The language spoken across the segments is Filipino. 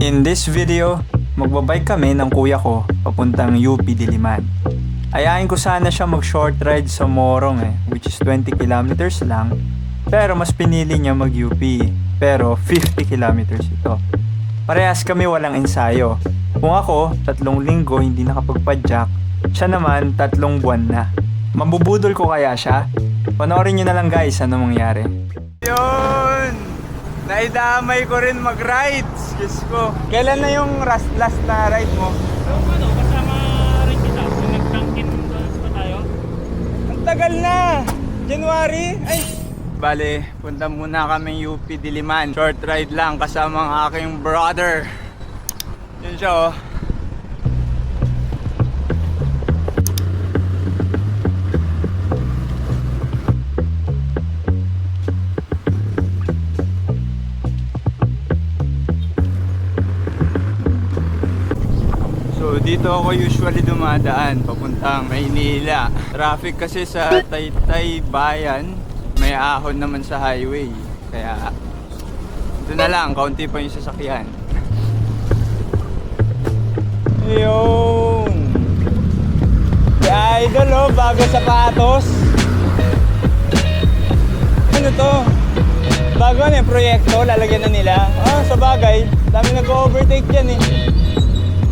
In this video, magbabike kami ng kuya ko papuntang UP Diliman. Ayain ko sana siya mag short ride sa Morong which is 20 kilometers lang. Pero mas pinili niya mag UP, pero 50 kilometers ito. Parehas kami walang ensayo. Kung ako, 3 linggo hindi nakapagpadyak, siya naman 3 buwan na. Mabubudol ko kaya siya? Panoorin niyo na lang guys ano mangyari. Yun! Naidamay ko rin mag-rides. Diyos ko. Kailan na yung last na ride mo? Kasama rin kita. Kung nag-tankin ba tayo? Ang tagal na! January? Ay! Bale, punta muna kami UP Diliman. Short ride lang kasama ang aking brother. Yun siya oh. So dito ako usually dumadaan papuntang Maynila. Traffic kasi sa Taytay Bayan, may ahon naman sa highway. Kaya ito na lang, kaunti pa yung sasakyan. Yun! Si Idol oh, bago sapatos. Ano to? Bago na yung proyekto, lalagyan na nila. Ah, sa bagay, dami nag-overtake dyan eh.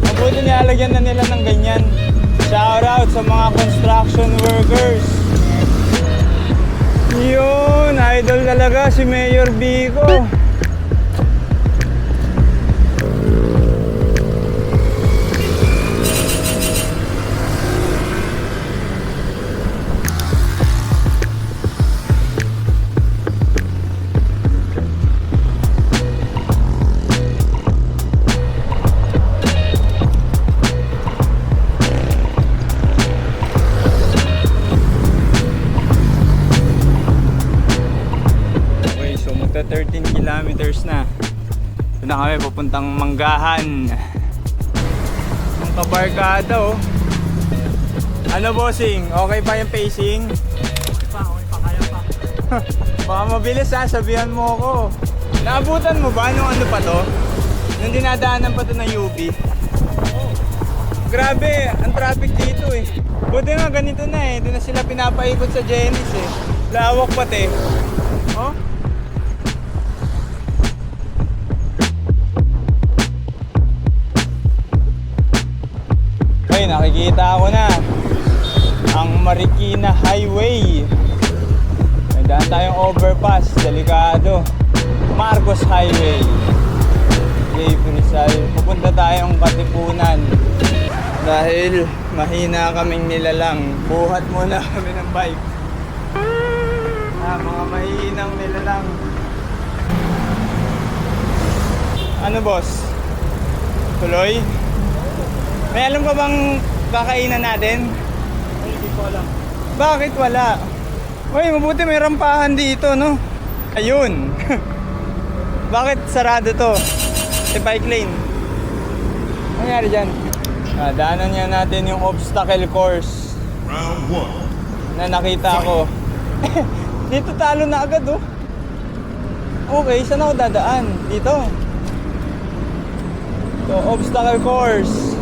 Mabuti nilalagyan na nila ng ganyan. Shout out sa mga construction workers. Yun, idol talaga si Mayor Vico. Okay, so magta 13 kilometers na. Ito na kami papuntang Manggahan. Ang kabarkada oh. Ano bossing? Okay pa yung pacing? Okay pa, kaya pa. Baka mabilis ha, sabihan mo ako. Naabutan mo ba nung ano pa to? Nung dinadaanan pa to ng UP? Grabe, ang traffic dito eh. Buti nga ganito na eh, doon na sila pinapaikot sa Genis eh. Lawak pati. Oh? Ay, nakikita ko na ang Marikina Highway. May daan tayong overpass, delikado. Marcos Highway. Dave Rizal, pupunta tayong Katipunan. Dahil mahina kaming nilalang, buhat muna kami ng bike. Mga mahihinang nilalang. Ano boss? Tuloy? May alam ka bang kakainan natin? Hindi ko alam. Bakit wala? Uy, mabuti may rampahan dito, no? Ayun. Bakit sarado to? Bike lane. Ano nangyari dyan? Daanan niya natin yung obstacle course. Round 1. Na nakita ko. Dito talo na agad, oh. Okay, saan ako dadaan? Dito. So, obstacle course.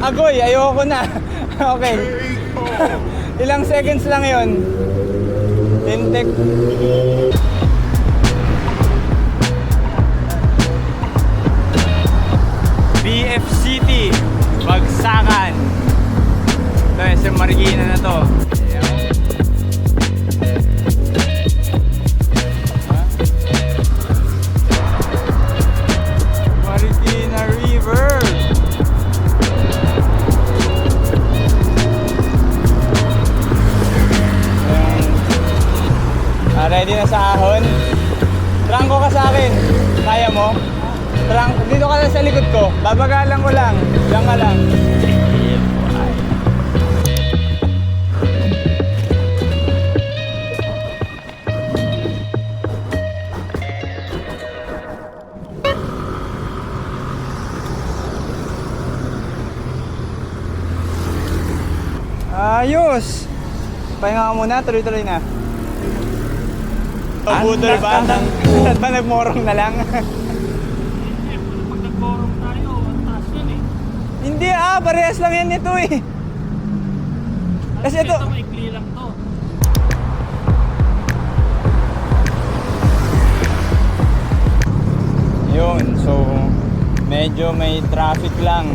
Agoy, ayoko na. Okay. Ilang seconds lang yon. Tintek. BF City, Bagsakan. Ito yung sa Marikina na to. Marikina River. Ready na sa ahon? Trangko ka sa akin. Kaya mo? Dito ka lang sa likod ko. Babagalan ko lang. Diyan ka lang. Ayos! Pahinga ka muna, tuloy-tuloy na. Budol ba? At ba nagmorong na lang? Hindi, pag nag-forum tayo, ang taas yan eh. Hindi parehas lang yan ito eh. Kasi ito... Ito maikli lang to. Yun, so medyo may traffic lang.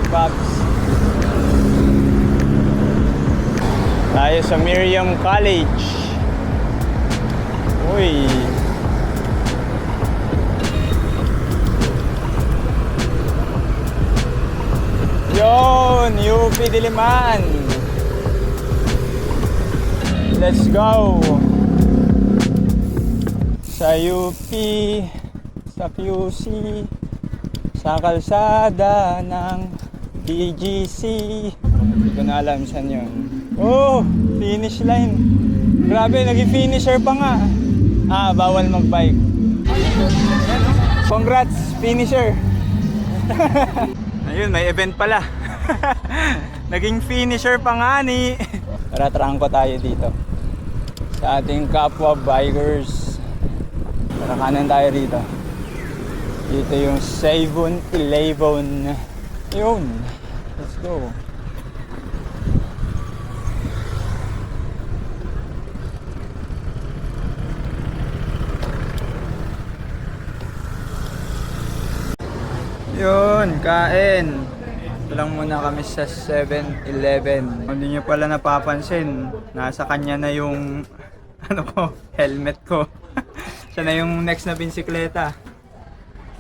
Pops. Tayo sa Miriam College. Uy. Yun, UP Diliman. Let's go. Sa UP, sa QC, sa kalsada ng BGC. Hindi ko na alam saan yun. Oh, finish line. Grabe, naging finisher pa nga. Bawal magbike. Congrats, finisher. Ayun, may event pala. Naging finisher pa nga ni. Tara, trangko tayo dito. Sa ating kapwa bikers. Tara, kanan tayo dito. Dito yung 7-Eleven. Yun. Let's go. Yun, kain. Ito lang muna kami sa 7-Eleven. Hindi nyo pala napapansin, nasa kanya na yung ano ko, helmet ko. Siya na yung next na bisikleta.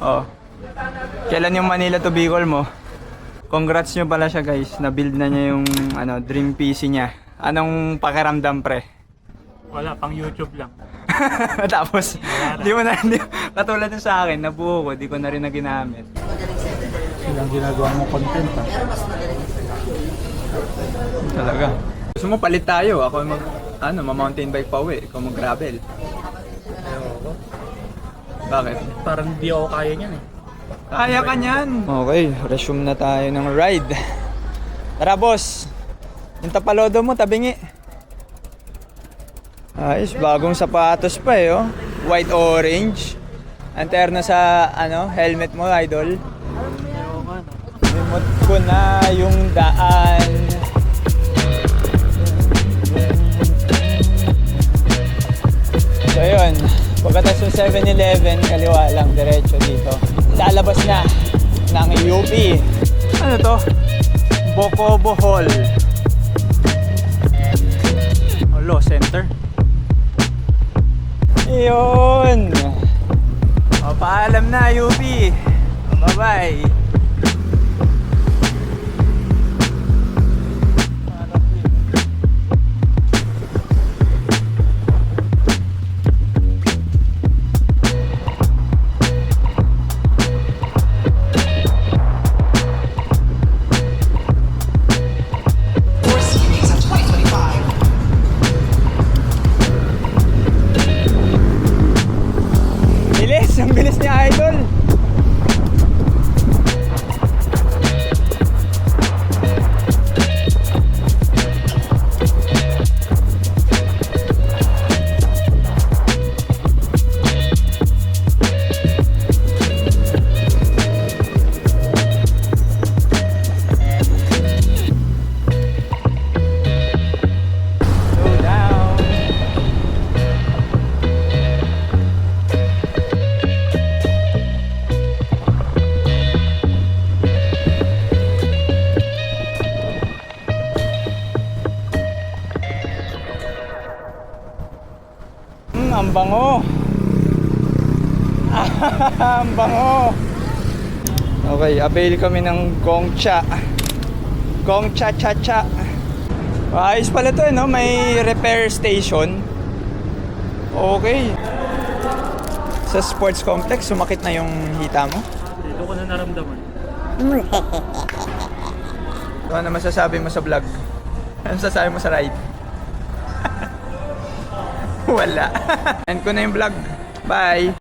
Oh. Kailan yung Manila to Bicol mo? Congrats nyo pala siya guys, na-build na niya yung dream PC niya. Anong pakiramdam pre? Wala, pang YouTube lang. Tapos, di mo na, katulad ng sa akin, nabuo ko, di ko na rin na ginamit. Silang ginagawa mo content ha. Talaga. Gusto mo palit tayo, ako ma-mountain bike pa uwi, ikaw mag-gravel. Ayoko. Bakit? Parang hindi ako kaya niyan eh. Kaya ka niyan. Okay, resume na tayo ng ride. Tara boss, yung tapalodo mo, tabingi. Ayos, bagong sapatos pa eh, oh. White orange. Anterno sa helmet mo, idol. Limot ko na yung daan. So yun, pagkatapos ng 7-Eleven, kaliwa lang, diretso dito. Lalabas na ng UP. Ano to? Bocobo Hall. Law Center. Yun. O, paalam na UP. Bye-bye. Ang bilis niya, idol. Slow down. Ang bango. Ang bango. Okay, avail kami ng Gongcha. Gongcha cha cha. Ayos pala to, no? May repair station. Okay. Sa sports complex, sumakit na yung hita mo. Dito ko na naramdaman. So, ano masasabi mo sa vlog? Ano masasabi mo sa ride? Wala. End ko na yung vlog. Bye!